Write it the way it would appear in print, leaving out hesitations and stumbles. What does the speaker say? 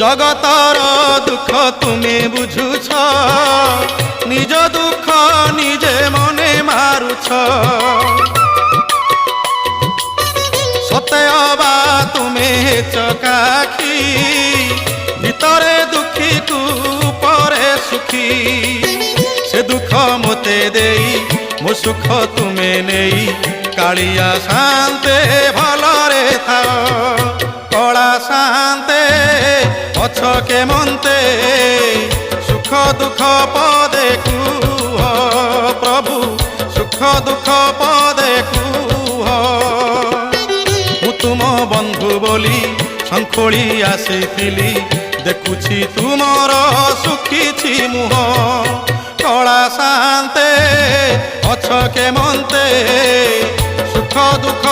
জগতর দুঃখ তুমি বুঝুছ, নিজ দুঃখ নিজে মনে মারুছ। সতে অবা তুমি চকাখি, ভিতরে দুঃখী কু পরে সুখী। সে দুঃখ মতে দেই মো সুখ তুমি নেই, কালিয়া শান্তে ভলরে থাও। কলা শান্তে অছ কেমন্তে, সুখ দুঃখ পদে কুহ প্রভু, সুখ দুঃখ পদে কুহ। মু তুম বন্ধু বলি শঙ্খোଳି আসিছিলি, দেখুছি তুমর সুখিছি মুহ। কলা শান্তে অছ কেমন্তে, সুখ দুঃখ